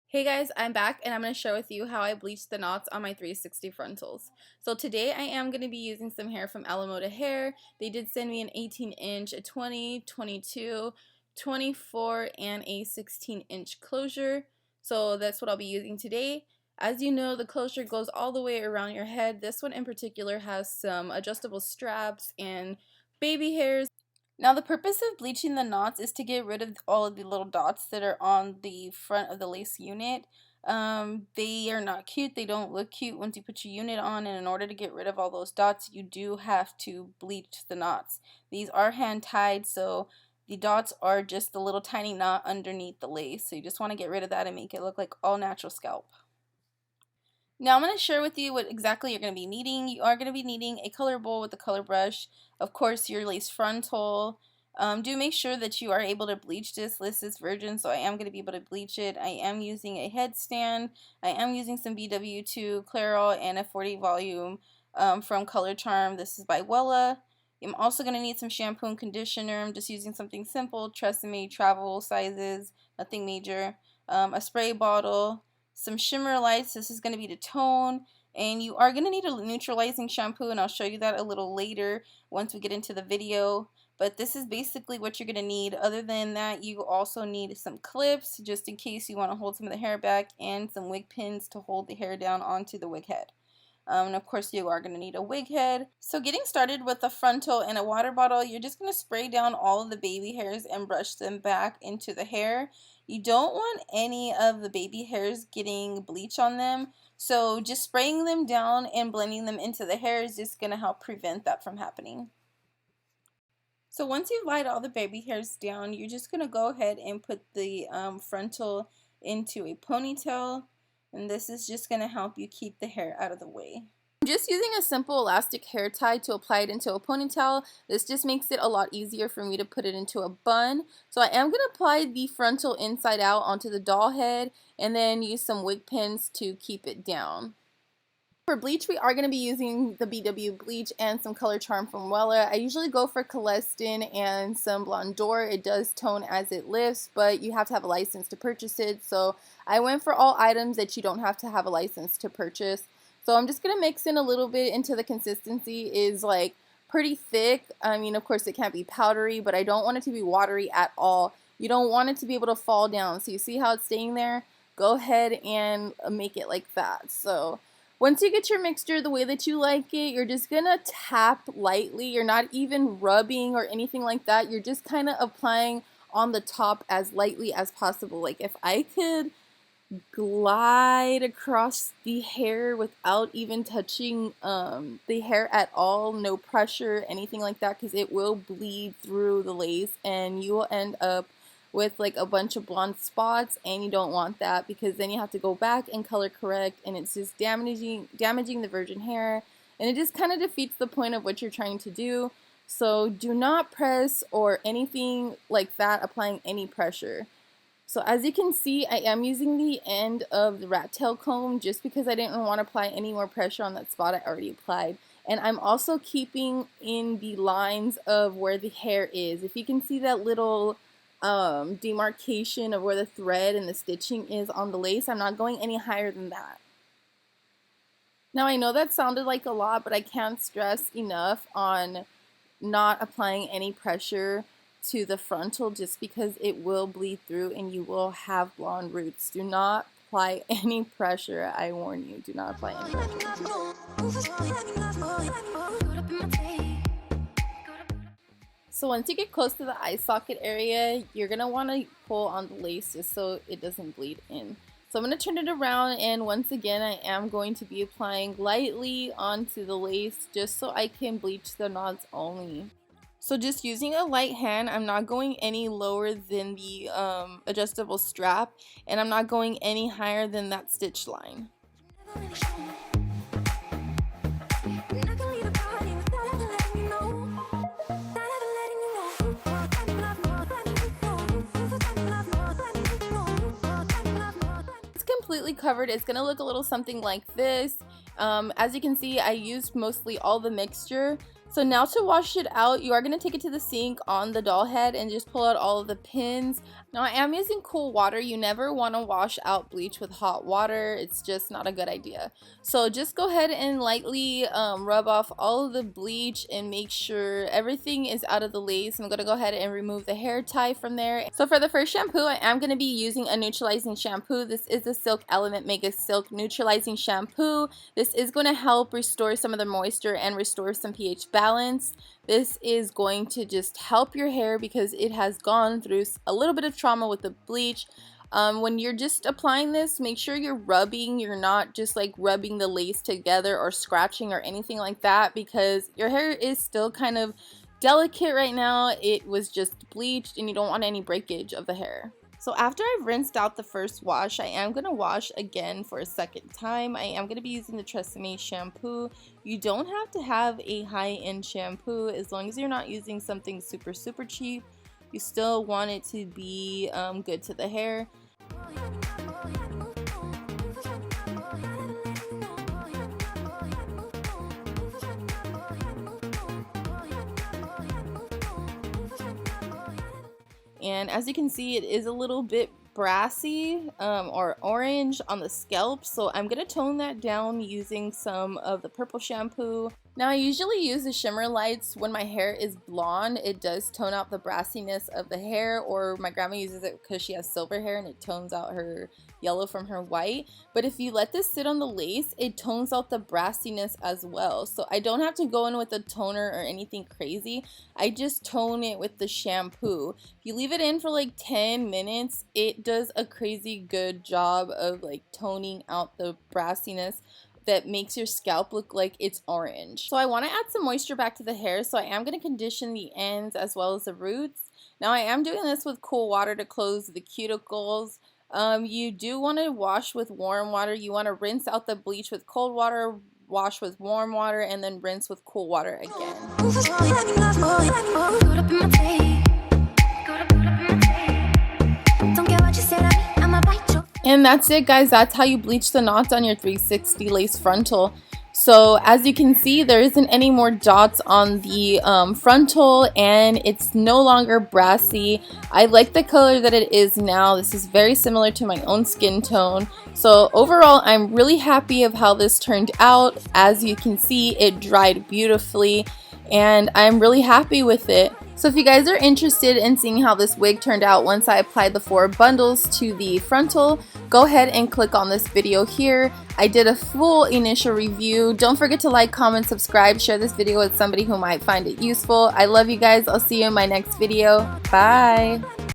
Hey guys, I'm back and I'm going to share with you how I bleached the knots on my 360 frontals. So today I am going to be using some hair from Ali Moda Hair. They did send me an 18-inch, a 20, 22, 24, and a 16-inch closure. So that's what I'll be using today. As you know, the closure goes all the way around your head. This one in particular has some adjustable straps and baby hairs. Now the purpose of bleaching the knots is to get rid of all of the little dots that are on the front of the lace unit. They are not cute, they don't look cute once you put your unit on, and in order to get rid of all those dots you do have to bleach the knots. These are hand tied, so the dots are just the little tiny knot underneath the lace, so you just want to get rid of that and make it look like all natural scalp. Now I'm going to share with you what exactly you're going to be needing. You are going to be needing a color bowl with a color brush, of course your lace frontal. Do make sure that you are able to bleach this. This is virgin, so I am going to be able to bleach it. I am using a headstand. I am using some BW2 Clairol and a 40 volume from Color Charm. This is by Wella. I'm also going to need some shampoo and conditioner. I'm just using something simple, Tresemme travel sizes, nothing major. A spray bottle, some shimmer lights. This is going to be to tone, and you are going to need a neutralizing shampoo, and I'll show you that a little later once we get into the video. But this is basically what you're going to need. Other than that, you also need some clips just in case you want to hold some of the hair back, and some wig pins to hold the hair down onto the wig head. And of course you are going to need a wig head. So getting started with a frontal and a water bottle, you're just going to spray down all of the baby hairs and brush them back into the hair. You don't want any of the baby hairs getting bleach on them, so just spraying them down and blending them into the hair is just going to help prevent that from happening. So once you've lied all the baby hairs down, you're just going to go ahead and put the frontal into a ponytail, and this is just going to help you keep the hair out of the way. I'm just using a simple elastic hair tie to apply it into a ponytail. This just makes it a lot easier for me to put it into a bun. So I am going to apply the frontal inside out onto the doll head and then use some wig pins to keep it down. For bleach, we are going to be using the BW bleach and some Color Charm from Wella. I usually go for Colestin and some Blondor. It does tone as it lifts, but you have to have a license to purchase it. So I went for all items that you don't have to have a license to purchase. So I'm just going to mix in a little bit until the consistency is like pretty thick. I mean, of course it can't be powdery, but I don't want it to be watery at all. You don't want it to be able to fall down. So you see how it's staying there? Go ahead and make it like that. So once you get your mixture the way that you like it, you're just going to tap lightly. You're not even rubbing or anything like that. You're just kind of applying on the top as lightly as possible. Like if I could glide across the hair without even touching the hair at all, no pressure, anything like that, because it will bleed through the lace and you will end up with like a bunch of blonde spots, and you don't want that because then you have to go back and color correct, and it's just damaging the virgin hair, and it just kind of defeats the point of what you're trying to do. So do not press or anything like that, applying any pressure. So as you can see, I am using the end of the rat tail comb just because I didn't want to apply any more pressure on that spot I already applied. And I'm also keeping in the lines of where the hair is. If you can see that little demarcation of where the thread and the stitching is on the lace, I'm not going any higher than that. Now I know that sounded like a lot, but I can't stress enough on not applying any pressure to the frontal just because it will bleed through and you will have blonde roots. Do not apply any pressure. I warn you, do not apply any pressure. So once you get close to the eye socket area, you're going to want to pull on the lace just so it doesn't bleed in. So I'm going to turn it around, and once again I am going to be applying lightly onto the lace just so I can bleach the knots only. So just using a light hand, I'm not going any lower than the adjustable strap, and I'm not going any higher than that stitch line. Completely covered, it's gonna look a little something like this. As you can see, I used mostly all the mixture, So now to wash it out, you are going to take it to the sink on the doll head and just pull out all of the pins. Now I am using cool water. You never want to wash out bleach with hot water. It's just not a good idea. So just go ahead and lightly rub off all of the bleach and make sure everything is out of the lace. I'm going to go ahead and remove the hair tie from there. So for the first shampoo, I am going to be using a neutralizing shampoo. This is the Silk Element Mega Silk Neutralizing Shampoo. This is going to help restore some of the moisture and restore some pH balance. This is going to just help your hair because it has gone through a little bit of trauma with the bleach. When you're just applying this, make sure you're rubbing. You're not just like rubbing the lace together or scratching or anything like that, because your hair is still kind of delicate right now. It was just bleached and you don't want any breakage of the hair. So after I've rinsed out the first wash, I am going to wash again for a second time. I am going to be using the Tresemme shampoo. You don't have to have a high-end shampoo as long as you're not using something super cheap. You still want it to be good to the hair. And as you can see, it is a little bit brassy or orange on the scalp, so I'm going to tone that down using some of the purple shampoo. Now I usually use the shimmer lights when my hair is blonde. It does tone out the brassiness of the hair, or my grandma uses it because she has silver hair and it tones out her yellow from her white. But if you let this sit on the lace, it tones out the brassiness as well. So I don't have to go in with a toner or anything crazy. I just tone it with the shampoo. If you leave it in for like 10 minutes, it does a crazy good job of like toning out the brassiness that makes your scalp look like it's orange. So I want to add some moisture back to the hair, so I am going to condition the ends as well as the roots. Now I am doing this with cool water to close the cuticles. You do want to wash with warm water. You want to rinse out the bleach with cold water, wash with warm water, and then rinse with cool water again. And that's it, guys. That's how you bleach the knots on your 360 lace frontal. So as you can see, there isn't any more dots on the frontal, and it's no longer brassy. I like the color that it is now. This is very similar to my own skin tone. So overall, I'm really happy of how this turned out. As you can see, it dried beautifully, and I'm really happy with it. So if you guys are interested in seeing how this wig turned out once I applied the 4 bundles to the frontal, go ahead and click on this video here. I did a full initial review. Don't forget to like, comment, subscribe, share this video with somebody who might find it useful. I love you guys. I'll see you in my next video. Bye!